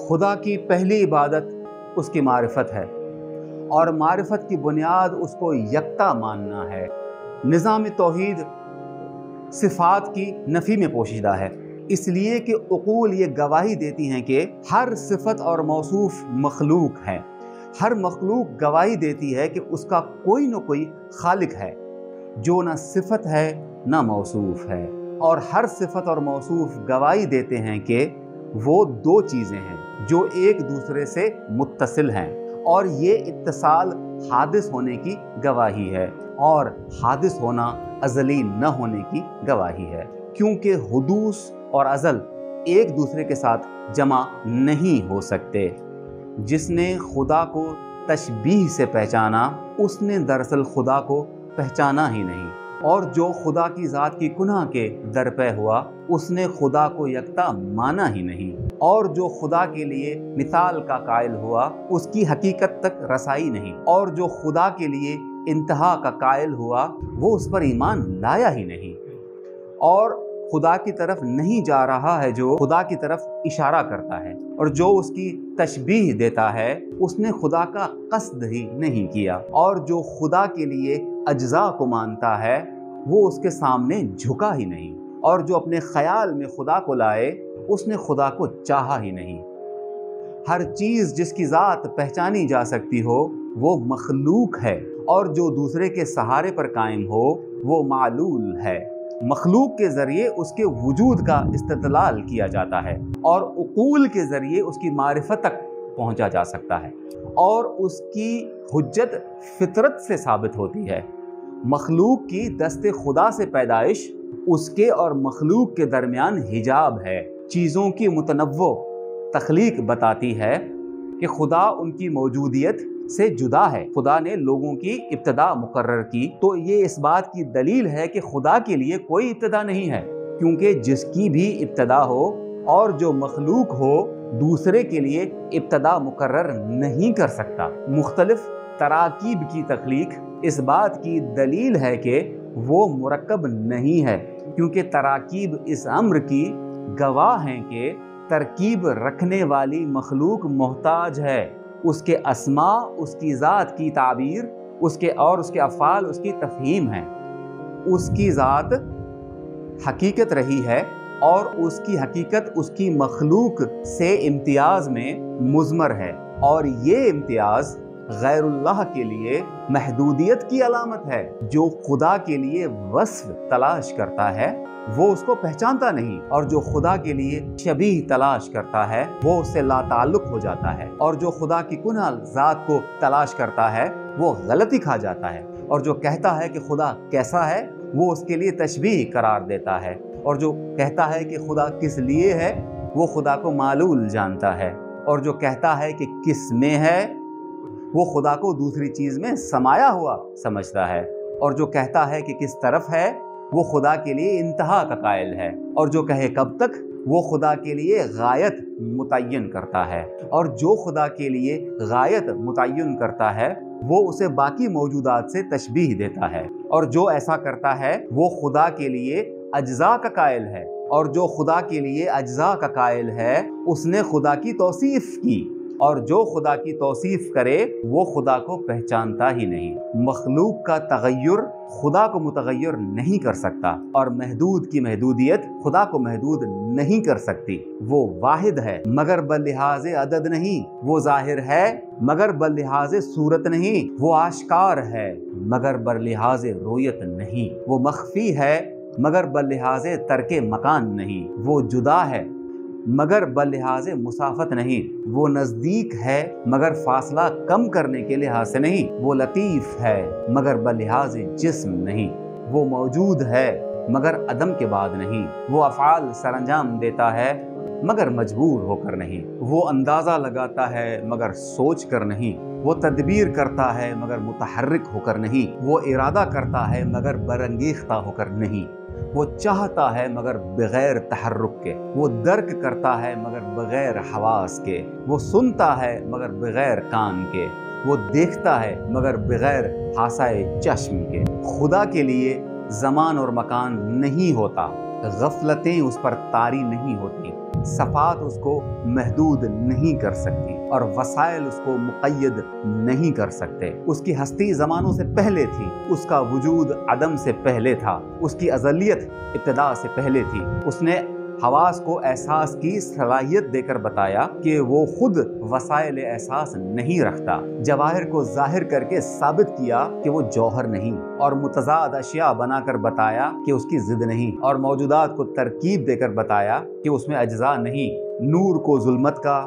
خدا کی پہلی عبادت اس کی معرفت ہے اور معرفت کی بنیاد اس کو یکتا ماننا ہے۔ نظام توحید صفات کی نفی میں پوشیدہ ہے، اس لیے کہ عقول یہ گواہی دیتی ہیں کہ ہر صفت اور موصوف مخلوق ہے۔ ہر مخلوق گواہی دیتی ہے کہ اس کا کوئی نہ کوئی خالق ہے جو نہ صفت ہے نہ موصوف ہے، اور ہر صفت اور موصوف گواہی دیتے ہیں کہ وہ دو چیزیں ہیں جو ایک دوسرے سے متصل ہیں، اور یہ اتصال حادث ہونے کی گواہی ہے اور حادث ہونا ازلی نہ ہونے کی گواہی ہے، کیونکہ حدوث اور ازل ایک دوسرے کے ساتھ جمع نہیں ہو سکتے۔ جس نے خدا کو تشبیہ سے پہچانا اس نے دراصل خدا کو پہچانا ہی نہیں، اور جو خدا کی ذات کی کنہ کے درپے ہوا اس نے خدا کو یکتا مانا ہی نہیں، اور جو خدا کے لیے مثال کا قائل ہوا اس کی حقیقت تک رسائی نہیں، اور جو خدا کے لیے انتہا کا قائل ہوا وہ اس پر ایمان لایا ہی نہیں، اور خدا کی طرف نہیں جا رہا ہے جو خدا کی طرف اشارہ کرتا ہے، اور جو اس کی تشبیہ دیتا ہے اس نے خدا کا قصد ہی نہیں کیا، اور جو خدا کے لیے اجزاء کو مانتا ہے وہ اس کے سامنے جھکا ہی نہیں، اور جو اپنے خیال میں خدا کو لائے اس نے خدا کو چاہا ہی نہیں۔ ہر چیز جس کی ذات پہچانی جا سکتی ہو وہ مخلوق ہے، اور جو دوسرے کے سہارے پر قائم ہو وہ معلول ہے۔ مخلوق کے ذریعے اس کے وجود کا استدلال کیا جاتا ہے، اور عقول کے ذریعے اس کی معرفت تک پہنچا جا سکتا ہے، اور اس کی حجت فطرت سے ثابت ہوتی ہے۔ مخلوق کی دست خدا سے پیدائش اس کے اور مخلوق کے درمیان حجاب ہے۔ چیزوں کی متنوع تخلیق بتاتی ہے کہ خدا ان کی موجودیت سے جدا ہے۔ خدا نے لوگوں کی ابتدا مقرر کی تو یہ اس بات کی دلیل ہے کہ خدا کے لیے کوئی ابتدا نہیں ہے، کیونکہ جس کی بھی ابتدا ہو اور جو مخلوق ہو دوسرے کے لیے ابتدا مقرر نہیں کر سکتا۔ مختلف تراکیب کی تخلیق اس بات کی دلیل ہے کہ وہ مرکب نہیں ہے، کیونکہ تراکیب اس امر کی گواہ ہیں کہ ترکیب رکھنے والی مخلوق محتاج ہے۔ اس کے اسماء اس کی ذات کی تعبیر اس کے افعال اس کی تفہیم ہیں۔ اس کی ذات حقیقت رہی ہے اور اس کی حقیقت اس کی مخلوق سے امتیاز میں مضمر ہے، اور یہ امتیاز غیر اللہ کے لیے محدودیت کی علامت ہے۔ جو خدا کے لیے وصف تلاش کرتا ہے وہ اس کو پہچانتا نہیں، اور جو خدا کے لیے شبیہ تلاش کرتا ہے وہ اس سے لا تعلق ہو جاتا ہے، اور جو خدا کی کنہ ذات کو تلاش کرتا ہے وہ غلطی کھا جاتا ہے، اور جو کہتا ہے کہ خدا کیسا ہے وہ اس کے لیے تشبیہ قرار دیتا ہے، اور جو کہتا ہے کہ خدا کس لیے ہے وہ خدا کو معلول جانتا ہے، اور جو کہتا ہے کہ کس میں ہے وہ خدا کو دوسری چیز میں سمایا ہوا سمجھتا ہے، اور جو کہتا ہے کہ کس طرف ہے وہ خدا کے لیے انتہا کا قائل ہے، اور جو کہے کب تک وہ خدا کے لیے غایت متعین کرتا ہے، اور جو خدا کے لیے غایت متعین کرتا ہے وہ اسے باقی موجودات سے تشبیہ دیتا ہے، اور جو ایسا کرتا ہے وہ خدا کے لیے اجزاء کا قائل ہے، اور جو خدا کے لیے اجزاء کا قائل ہے اس نے خدا کی توصیف کی، اور جو خدا کی توصیف کرے وہ خدا کو پہچانتا ہی نہیں۔ مخلوق کا تغیر خدا کو متغیر نہیں کر سکتا، اور محدود کی محدودیت خدا کو محدود نہیں کر سکتی۔ وہ واحد ہے مگر بلحاظ عدد نہیں، وہ ظاہر ہے مگر بلحاظ صورت نہیں، وہ آشکار ہے مگر بلحاظ رویت نہیں، وہ مخفی ہے مگر بلحاظ ترک مکان نہیں، وہ جدا ہے مگر بلحاظ مسافت نہیں، وہ نزدیک ہے مگر فاصلہ کم کرنے کے لحاظ سے نہیں، وہ لطیف ہے مگر بلحاظ جسم نہیں، وہ موجود ہے مگر عدم کے بعد نہیں، وہ افعال سر انجام دیتا ہے مگر مجبور ہو کر نہیں، وہ اندازہ لگاتا ہے مگر سوچ کر نہیں، وہ تدبیر کرتا ہے مگر متحرک ہو کر نہیں، وہ ارادہ کرتا ہے مگر برانگیختہ ہو کر نہیں، وہ چاہتا ہے مگر بغیر تحرک کے، وہ درک کرتا ہے مگر بغیر حواس کے، وہ سنتا ہے مگر بغیر کان کے، وہ دیکھتا ہے مگر بغیر حاسۂ چشم کے۔ خدا کے لیے زمان اور مکان نہیں ہوتا، غفلتیں اس پر طاری نہیں ہوتی، صفات اس کو محدود نہیں کر سکتی اور وسائل اس کو مقید نہیں کر سکتے۔ اس کی ہستی زمانوں سے پہلے تھی، اس کا وجود عدم سے پہلے تھا، اس کی ازلیت ابتدا سے پہلے تھی۔ اس نے حواس کو احساس کی صلاحیت دے کر بتایا کہ وہ خود وسائل احساس نہیں رکھتا، جواہر کو ظاہر کر کے ثابت کیا کہ وہ جوہر نہیں، اور متضاد اشیاء بنا کر بتایا کہ اس کی ضد نہیں، اور موجودات کو ترکیب دے کر بتایا کہ اس میں اجزاء نہیں۔ نور کو ظلمت کا،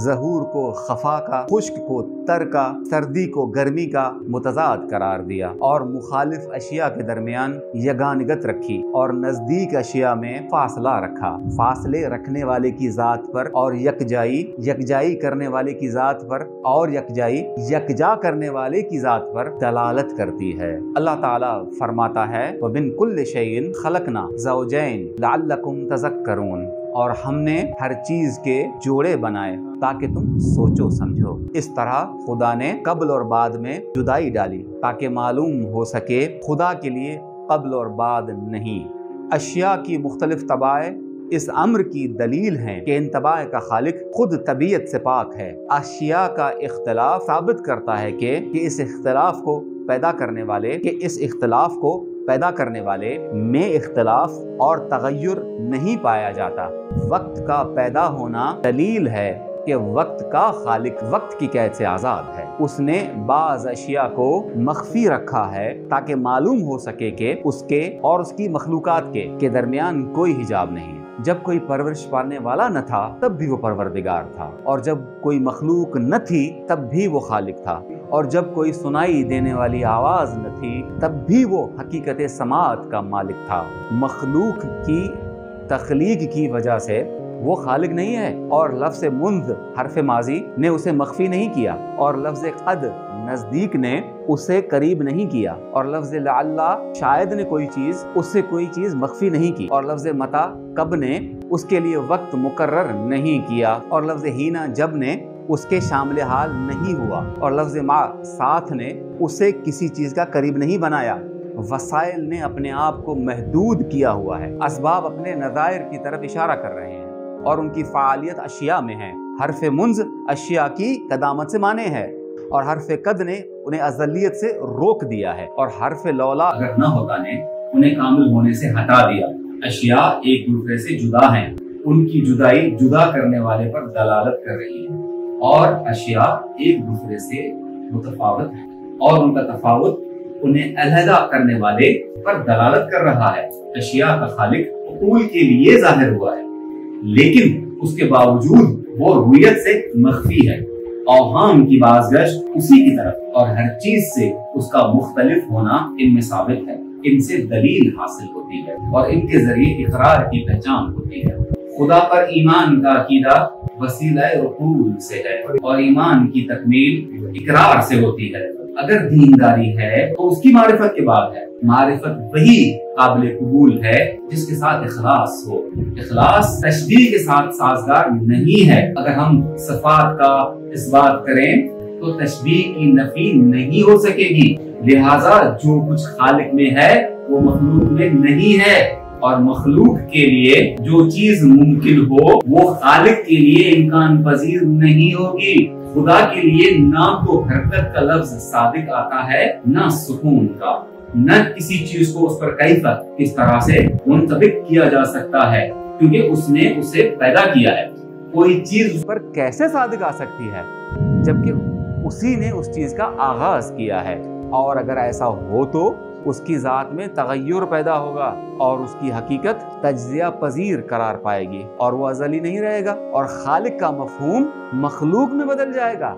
ظہور کو خفا کا، خشک کو تر کا، سردی کو گرمی کا متضاد قرار دیا، اور مخالف اشیاء کے درمیان یگانگت رکھی، اور نزدیک اشیاء میں فاصلہ رکھا۔ فاصلے رکھنے والے کی ذات پر اور یکجائی کرنے والے کی ذات پر اور یکجا کرنے والے کی ذات پر دلالت کرتی ہے۔ اللہ تعالیٰ فرماتا ہے وَمِن كُلِّ شَيْءٍ خَلَقْنَا زَوْجَيْنِ لَعَلَّكُمْ تَذَكَّرُونَ، اور ہم نے ہر چیز کے جوڑے بنائے تاکہ تم سوچو سمجھو۔ اس طرح خدا نے قبل اور بعد میں جدائی ڈالی تاکہ معلوم ہو سکے خدا کے لیے قبل اور بعد نہیں۔ اشیاء کی مختلف طبائع اس امر کی دلیل ہیں کہ ان طبائع کا خالق خود طبیعت سے پاک ہے۔ اشیاء کا اختلاف ثابت کرتا ہے کہ اس اختلاف کو پیدا کرنے والے میں اختلاف اور تغیر نہیں پایا جاتا۔ وقت کا پیدا ہونا دلیل ہے کہ وقت کا خالق وقت کی قید سے آزاد ہے۔ اس نے بعض اشیاء کو مخفی رکھا ہے تاکہ معلوم ہو سکے کہ اس کے اور اس کی مخلوقات کے درمیان کوئی حجاب نہیں۔ جب کوئی پرورش پانے والا نہ تھا تب بھی وہ پروردگار تھا، اور جب کوئی مخلوق نہ تھی تب بھی وہ خالق تھا، اور جب کوئی سنائی دینے والی آواز نہ تھی تب بھی وہ حقیقت سماعت کا مالک تھا۔ مخلوق کی تخلیق کی وجہ سے وہ خالق نہیں ہے، اور لفظ منذ حرف ماضی نے اسے مخفی نہیں کیا، اور لفظ قد نزدیک نے اسے قریب نہیں کیا، اور لفظ لعل شاید نے کوئی چیز مخفی نہیں کی، اور لفظ متا کب نے اس کے لیے وقت مقرر نہیں کیا، اور لفظ ہینا جب نے اس کے شامل حال نہیں ہوا، اور لفظ ما ساتھ نے اسے کسی چیز کا قریب نہیں بنایا۔ وسائل نے اپنے آپ کو محدود کیا ہوا ہے، اسباب اپنے نظائر کی طرف اشارہ کر رہے ہیں اور ان کی فعالیت اشیاء میں ہے۔ حرف منذ اشیاء کی قدامت سے مانے ہے، اور حرف قد نے انہیں ازلیت سے روک دیا ہے، اور حرف لولا اگر نہ ہوتا نے انہیں کامل ہونے سے ہٹا دیا۔ اشیاء ایک دوسرے سے جدا ہیں، ان کی جدائی جدا کرنے والے پر دلالت کر رہی ہے، اور اشیاء ایک دوسرے سے متفاوت ہیں، اور ان کا تفاوت انہیں علیحدہ کرنے والے پر دلالت کر رہا ہے۔ اشیاء کا خالق عقول کے لیے ظاہر ہوا ہے، لیکن اس کے باوجود وہ رویت سے مخفی ہے۔ اوہام کی بازگشت اسی کی طرف اور ہر چیز سے اس کا مختلف ہونا ان میں ثابت ہے۔ ان سے دلیل حاصل ہوتی ہے اور ان کے ذریعے اقرار کی پہچان ہوتی ہے۔ خدا پر ایمان کا عقیدہ وسیلہ عقول سے ہے اور ایمان کی تکمیل اقرار سے ہوتی ہے۔ اگر دینداری ہے تو اس کی معرفت کے بعد ہے۔ معرفت وہی قابل قبول ہے جس کے ساتھ اخلاص ہو۔ اخلاص تشبیہ کے ساتھ سازگار نہیں ہے۔ اگر ہم صفات کا اس بات کریں تو تشبیہ کی نفی نہیں ہو سکے گی، لہٰذا جو کچھ خالق میں ہے وہ مخلوق میں نہیں ہے، اور مخلوق کے لیے جو چیز ممکن ہو وہ خالق کے لیے امکان پذیر نہیں ہوگی۔ خدا کے لیے نہ تو حرکت کا لفظ صادق آتا ہے نہ سکون کا، نہ کسی چیز کو اس پر کیفیت اس طرح سے منطبق کیا جا سکتا ہے کیونکہ اس نے اسے پیدا کیا ہے۔ کوئی چیز اس پر کیسے صادق آ سکتی ہے جبکہ اسی نے اس چیز کا آغاز کیا ہے؟ اور اگر ایسا ہو تو اس کی ذات میں تغیر پیدا ہوگا اور اس کی حقیقت تجزیہ پذیر قرار پائے گی اور وہ ازلی نہیں رہے گا، اور خالق کا مفہوم مخلوق میں بدل جائے گا۔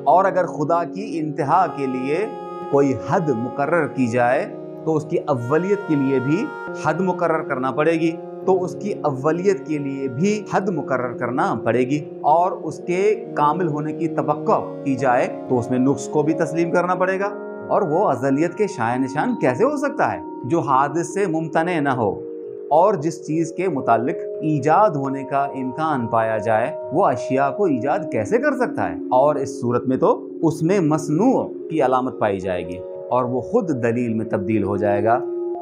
اور اگر خدا کی انتہا کے لیے کوئی حد مقرر کی جائے تو اس کی اولیت کے لیے بھی حد مقرر کرنا پڑے گی، تو اس کی اولیت کے لیے بھی حد مقرر کرنا پڑے گی، اور اس کے کامل ہونے کی توقع کی جائے تو اس میں نقص کو بھی تسلیم کرنا پڑے گا۔ اور وہ ازلیت کے شائع نشان کیسے ہو سکتا ہے جو حادث سے ممتنع نہ ہو؟ اور جس چیز کے متعلق ایجاد ہونے کا امکان پایا جائے وہ اشیاء کو ایجاد کیسے کر سکتا ہے؟ اور اس صورت میں تو اس میں مصنوع کی علامت پائی جائے گی اور وہ خود دلیل میں تبدیل ہو جائے گا۔